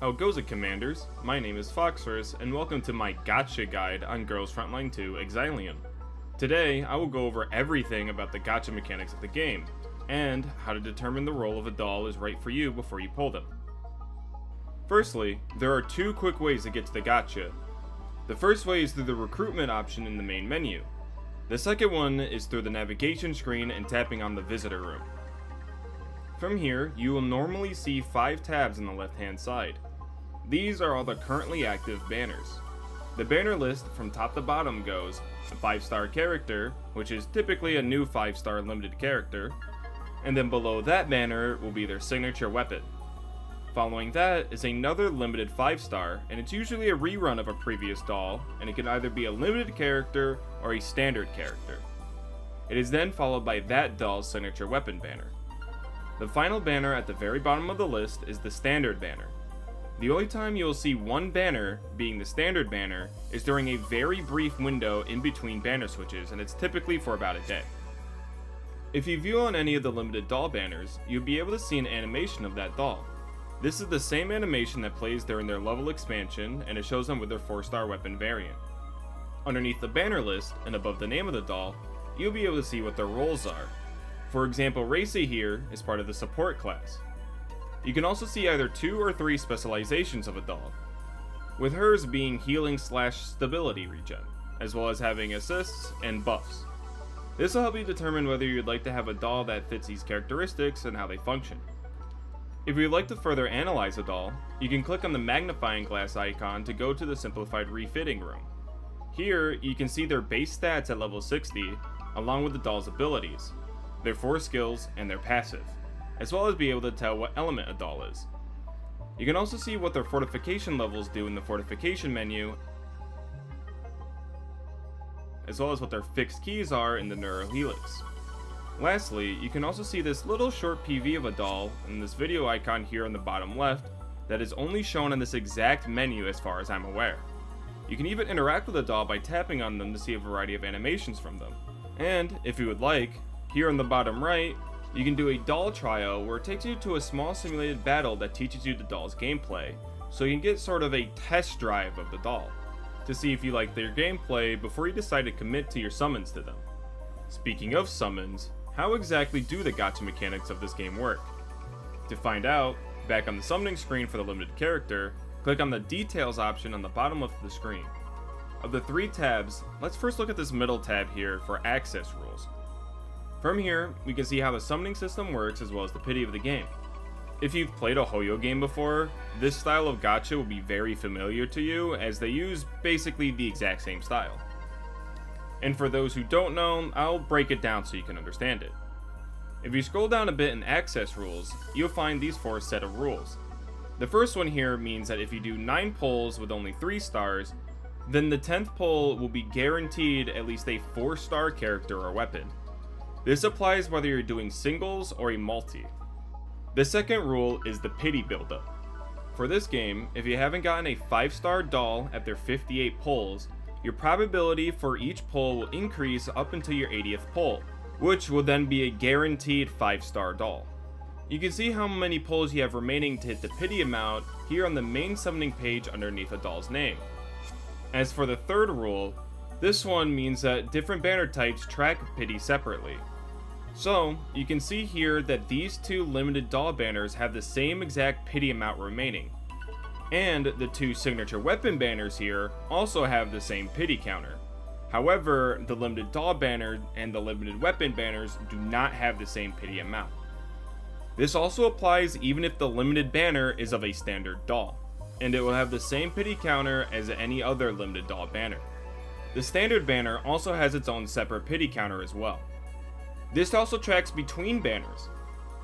How goes it, Commanders? My name is Foxorus, and welcome to my Gacha guide on Girls Frontline 2 Exilium. Today, I will go over everything about the gacha mechanics of the game, and how to determine the role of a doll is right for you before you pull them. Firstly, there are two quick ways to get to the gacha. The first way is through the recruitment option in the main menu. The second one is through the navigation screen and tapping on the visitor room. From here, you will normally see 5 tabs on the left hand side. These are all the currently active banners. The banner list from top to bottom goes a 5-star character, which is typically a new 5-star limited character, and then below that banner will be their signature weapon. Following that is another limited 5-star, and it's usually a rerun of a previous doll, and it can either be a limited character or a standard character. It is then followed by that doll's signature weapon banner. The final banner at the very bottom of the list is the standard banner. The only time you will see one banner, being the standard banner, is during a very brief window in between banner switches, and it's typically for about a day. If you view on any of the limited doll banners, you'll be able to see an animation of that doll. This is the same animation that plays during their level expansion, and it shows them with their 4-star weapon variant. Underneath the banner list, and above the name of the doll, you'll be able to see what their roles are. For example, Racy here is part of the support class. You can also see either 2 or 3 specializations of a doll, with hers being healing/stability regen, as well as having assists and buffs. This will help you determine whether you'd like to have a doll that fits these characteristics and how they function. If you'd like to further analyze a doll, you can click on the magnifying glass icon to go to the simplified refitting room. Here, you can see their base stats at level 60, along with the doll's abilities, their 4 skills, and their passive, as well as be able to tell what element a doll is. You can also see what their fortification levels do in the fortification menu, as well as what their fixed keys are in the neurohelix. Lastly, you can also see this little short PV of a doll in this video icon here on the bottom left that is only shown on this exact menu as far as I'm aware. You can even interact with a doll by tapping on them to see a variety of animations from them. And, if you would like, here on the bottom right, you can do a doll trial where it takes you to a small simulated battle that teaches you the doll's gameplay, so you can get sort of a test drive of the doll, to see if you like their gameplay before you decide to commit to your summons to them. Speaking of summons, how exactly do the gacha mechanics of this game work? To find out, back on the summoning screen for the limited character, click on the details option on the bottom left of the screen. Of the 3 tabs, let's first look at this middle tab here for access rules. From here, we can see how the summoning system works as well as the pity of the game. If you've played a Hoyo game before, this style of gacha will be very familiar to you as they use basically the exact same style. And for those who don't know, I'll break it down so you can understand it. If you scroll down a bit in access rules, you'll find these 4 set of rules. The first one here means that if you do 9 pulls with only 3 stars, then the 10th pull will be guaranteed at least a 4-star character or weapon. This applies whether you're doing singles or a multi. The second rule is the pity buildup. For this game, if you haven't gotten a 5-star doll after 58 pulls, your probability for each pull will increase up until your 80th pull, which will then be a guaranteed 5-star doll. You can see how many pulls you have remaining to hit the pity amount here on the main summoning page underneath a doll's name. As for the third rule, this one means that different banner types track pity separately. So, you can see here that these 2 limited doll banners have the same exact pity amount remaining. And the 2 signature weapon banners here also have the same pity counter. However, the limited doll banner and the limited weapon banners do not have the same pity amount. This also applies even if the limited banner is of a standard doll, and it will have the same pity counter as any other limited doll banner. The standard banner also has its own separate pity counter as well. This also tracks between banners,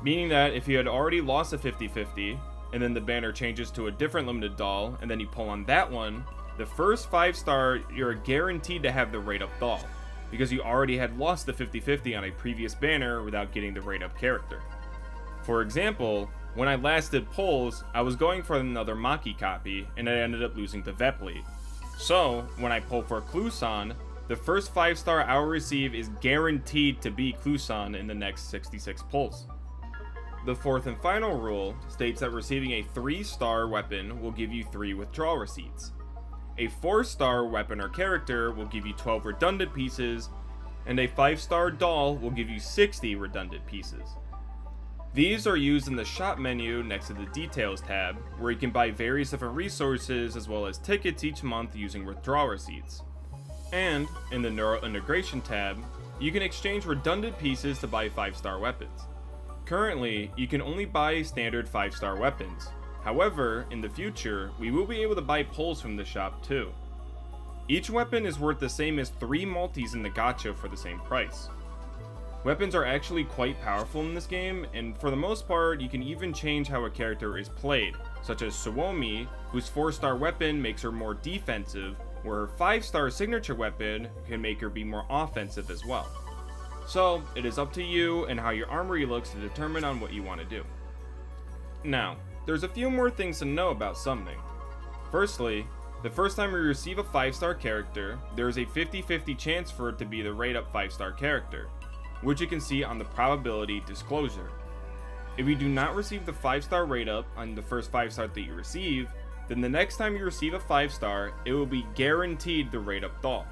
meaning that if you had already lost a 50-50, and then the banner changes to a different limited doll, and then you pull on that one, the first 5-star you're guaranteed to have the rate up doll, because you already had lost the 50-50 on a previous banner without getting the rate up character. For example, when I last did pulls, I was going for another Maki copy, and I ended up losing to Vepli. So, when I pull for Clusan, the first 5-star I will receive is guaranteed to be Clusan in the next 66 pulls. The fourth and final rule states that receiving a 3-star weapon will give you 3 withdrawal receipts. A 4-star weapon or character will give you 12 redundant pieces, and a 5-star doll will give you 60 redundant pieces. These are used in the shop menu next to the details tab, where you can buy various different resources as well as tickets each month using withdrawal receipts. And in the neural integration tab, you can exchange redundant pieces to buy 5-star weapons. Currently, you can only buy standard 5-star weapons. However, in the future, we will be able to buy pulls from the shop too. Each weapon is worth the same as 3 multis in the gacha for the same price. Weapons are actually quite powerful in this game, and for the most part, you can even change how a character is played, such as Suomi, whose 4-star weapon makes her more defensive, where her 5-star signature weapon can make her be more offensive as well. So, it is up to you and how your armory looks to determine on what you want to do. Now, there's a few more things to know about summoning. Firstly, the first time you receive a 5-star character, there is a 50-50 chance for it to be the rate up 5-star character, which you can see on the probability disclosure. If you do not receive the 5-star rate up on the first 5-star that you receive, then the next time you receive a 5-star, it will be guaranteed the rate up doll.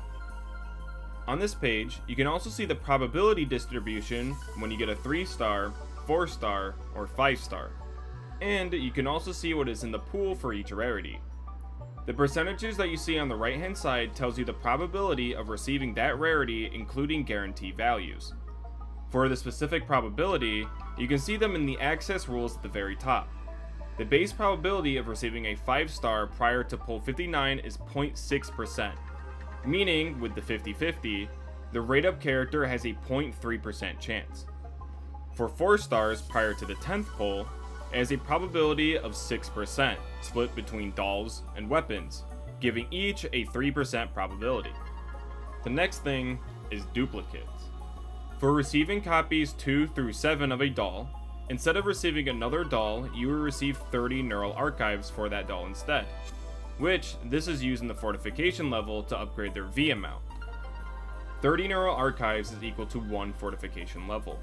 On this page, you can also see the probability distribution when you get a 3-star, 4-star, or 5-star. And you can also see what is in the pool for each rarity. The percentages that you see on the right hand side tells you the probability of receiving that rarity, including guarantee values. For the specific probability, you can see them in the access rules at the very top. The base probability of receiving a 5-star prior to pull 59 is 0.6%, meaning with the 50-50, the rate up character has a 0.3% chance. For 4 stars prior to the 10th pull, it has a probability of 6%, split between dolls and weapons, giving each a 3% probability. The next thing is duplicates. For receiving copies 2 through 7 of a doll, instead of receiving another doll, you will receive 30 neural archives for that doll instead, which this is used in the fortification level to upgrade their V amount. 30 neural archives is equal to 1 fortification level.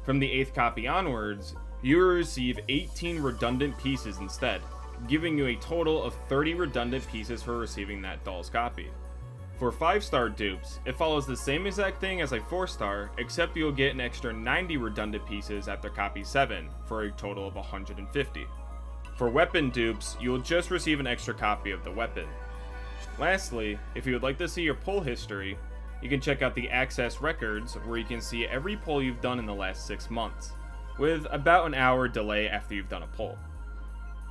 From the 8th copy onwards, you will receive 18 redundant pieces instead, giving you a total of 30 redundant pieces for receiving that doll's copy. For 5-star dupes, it follows the same exact thing as a 4-star, except you'll get an extra 90 redundant pieces after copy 7, for a total of 150. For weapon dupes, you will just receive an extra copy of the weapon. Lastly, if you would like to see your pull history, you can check out the access records, where you can see every pull you've done in the last 6 months, with about an hour delay after you've done a pull.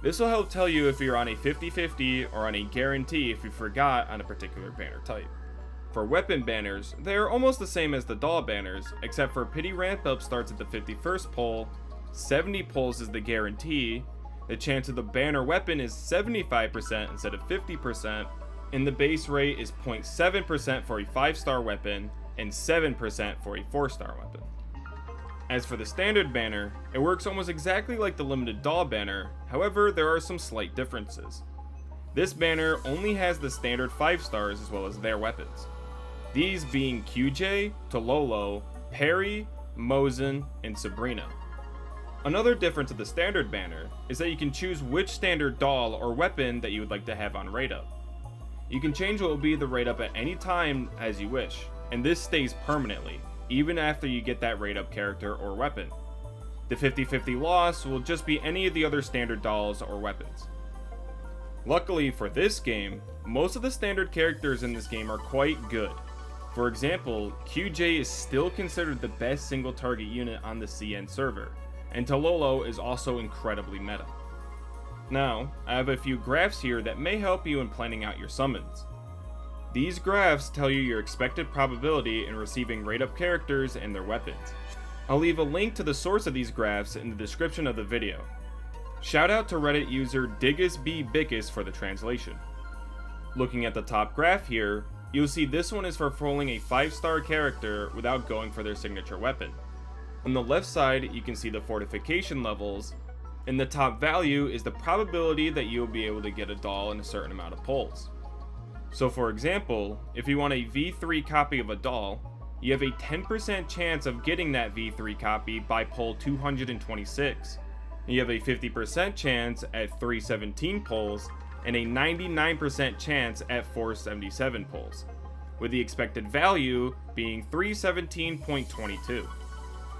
This will help tell you if you're on a 50-50 or on a guarantee if you forgot on a particular banner type. For weapon banners, they are almost the same as the doll banners, except for pity ramp up starts at the 51st pull, 70 pulls is the guarantee, the chance of the banner weapon is 75% instead of 50%, and the base rate is 0.7% for a 5-star weapon and 7% for a 4-star weapon. As for the standard banner, it works almost exactly like the limited doll banner, however there are some slight differences. This banner only has the standard 5 stars as well as their weapons. These being QJ, Tololo, Perry, Mozen, and Sabrina. Another difference of the standard banner is that you can choose which standard doll or weapon that you would like to have on rate up. You can change what will be the rate up at any time as you wish, and this stays permanently, even after you get that rate up character or weapon. The 50-50 loss will just be any of the other standard dolls or weapons. Luckily for this game, most of the standard characters in this game are quite good. For example, QJ is still considered the best single target unit on the CN server, and Tololo is also incredibly meta. Now, I have a few graphs here that may help you in planning out your summons. These graphs tell you your expected probability in receiving rate up characters and their weapons. I'll leave a link to the source of these graphs in the description of the video. Shout out to Reddit user DiggisBBickus for the translation. Looking at the top graph here, you'll see this one is for pulling a 5-star character without going for their signature weapon. On the left side, you can see the fortification levels, and the top value is the probability that you'll be able to get a doll in a certain amount of pulls. So for example, if you want a V3 copy of a doll, you have a 10% chance of getting that V3 copy by pull 226. You have a 50% chance at 317 pulls, and a 99% chance at 477 pulls, with the expected value being 317.22.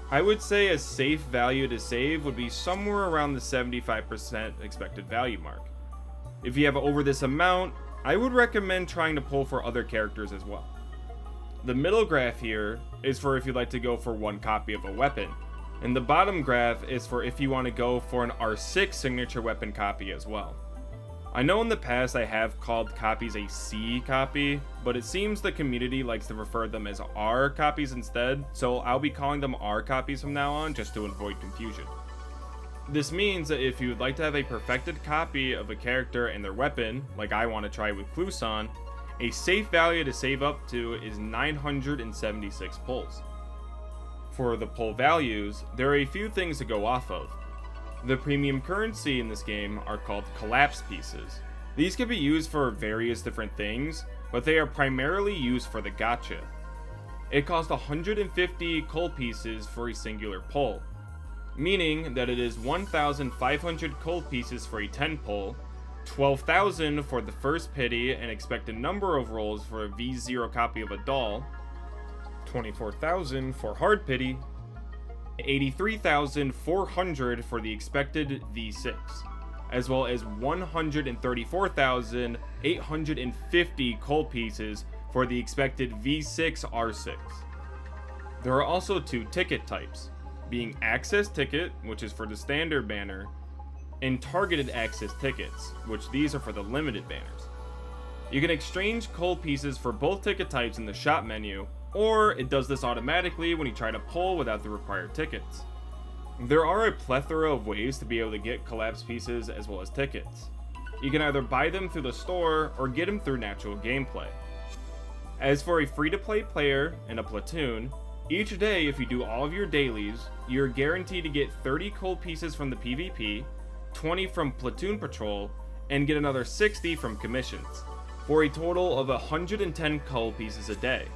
I would say a safe value to save would be somewhere around the 75% expected value mark. If you have over this amount, I would recommend trying to pull for other characters as well. The middle graph here is for if you'd like to go for one copy of a weapon, and the bottom graph is for if you want to go for an R6 signature weapon copy as well. I know in the past I have called copies a C copy, but it seems the community likes to refer them as R copies instead, so I'll be calling them R copies from now on just to avoid confusion. This means that if you would like to have a perfected copy of a character and their weapon, like I want to try with Cluson, a safe value to save up to is 976 pulls. For the pull values, there are a few things to go off of. The premium currency in this game are called collapse pieces. These can be used for various different things, but they are primarily used for the gacha. It costs 150 coal pieces for a singular pull, meaning that it is 1,500 coal pieces for a 10 pull, 12,000 for the first pity and expected number of rolls for a V0 copy of a doll, 24,000 for hard pity, 83,400 for the expected V6, as well as 134,850 coal pieces for the expected V6 R6. There are also two ticket types, being access ticket, which is for the standard banner, and targeted access tickets, which these are for the limited banners. You can exchange coal pieces for both ticket types in the shop menu, or it does this automatically when you try to pull without the required tickets. There are a plethora of ways to be able to get collapse pieces as well as tickets. You can either buy them through the store or get them through natural gameplay. As for a free-to-play player and a platoon, each day if you do all of your dailies, you're guaranteed to get 30 coal pieces from the PvP, 20 from platoon patrol, and get another 60 from commissions, for a total of 110 coal pieces a day.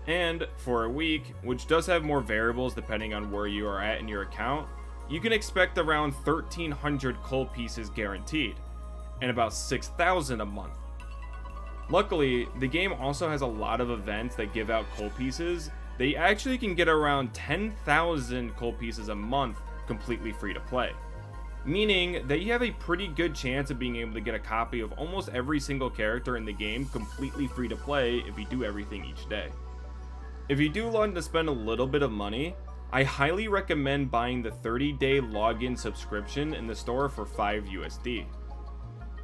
And for a week, which does have more variables depending on where you are at in your account, you can expect around 1,300 coal pieces guaranteed, and about 6,000 a month. Luckily, the game also has a lot of events that give out coal pieces. They actually can get around 10,000 coal pieces a month completely free to play, meaning that you have a pretty good chance of being able to get a copy of almost every single character in the game completely free to play if you do everything each day. If you do want to spend a little bit of money, I highly recommend buying the 30-day login subscription in the store for 5 USD.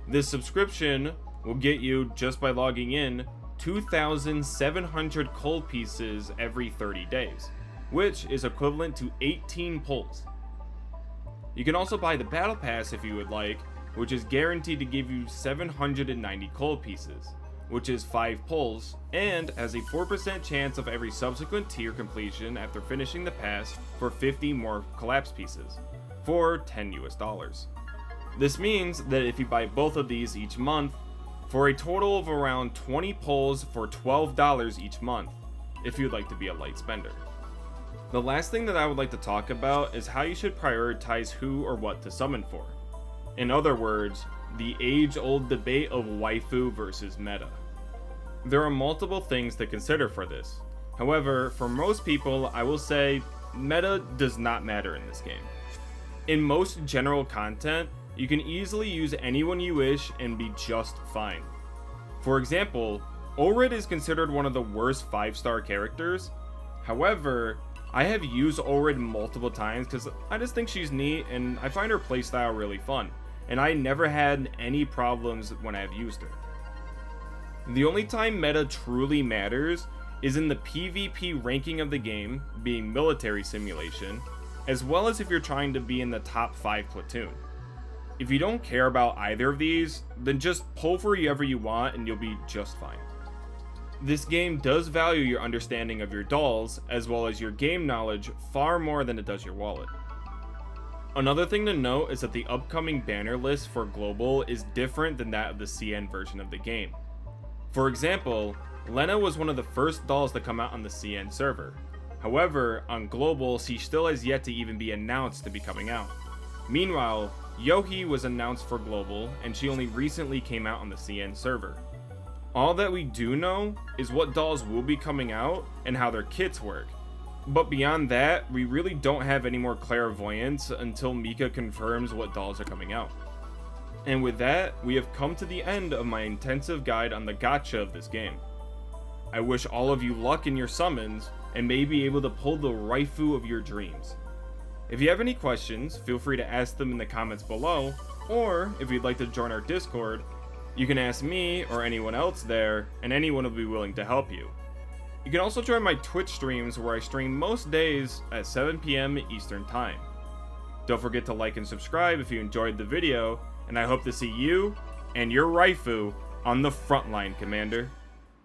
This subscription will get you, just by logging in, 2,700 coal pieces every 30 days, which is equivalent to 18 pulls. You can also buy the Battle Pass if you would like, which is guaranteed to give you 790 coal pieces, which is 5 pulls, and has a 4% chance of every subsequent tier completion after finishing the pass for 50 more collapse pieces, for $10 US. This means that if you buy both of these each month, for a total of around 20 pulls for $12 each month, if you'd like to be a light spender. The last thing that I would like to talk about is how you should prioritize who or what to summon for. In other words, the age-old debate of waifu versus meta. There are multiple things to consider for this. However, for most people, I will say meta does not matter in this game. In most general content, you can easily use anyone you wish and be just fine. For example, Orid is considered one of the worst 5-star characters. However, I have used Orid multiple times because I just think she's neat and I find her playstyle really fun, and I never had any problems when I have used her. The only time meta truly matters is in the PvP ranking of the game, being military simulation, as well as if you're trying to be in the top 5 platoon. If you don't care about either of these, then just pull for whoever you want and you'll be just fine. This game does value your understanding of your dolls, as well as your game knowledge, far more than it does your wallet. Another thing to note is that the upcoming banner list for Global is different than that of the CN version of the game. For example, Lena was one of the first dolls to come out on the CN server. However, on global, she still has yet to even be announced to be coming out. Meanwhile, Yohi was announced for global, and she only recently came out on the CN server. All that we do know is what dolls will be coming out and how their kits work. But beyond that, we really don't have any more clairvoyance until Mika confirms what dolls are coming out. And with that, we have come to the end of my intensive guide on the gacha of this game. I wish all of you luck in your summons, and may be able to pull the waifu of your dreams. If you have any questions, feel free to ask them in the comments below, or if you'd like to join our Discord, you can ask me or anyone else there, and anyone will be willing to help you. You can also join my Twitch streams where I stream most days at 7 PM Eastern Time. Don't forget to like and subscribe if you enjoyed the video, and I hope to see you and your waifu on the frontline, Commander.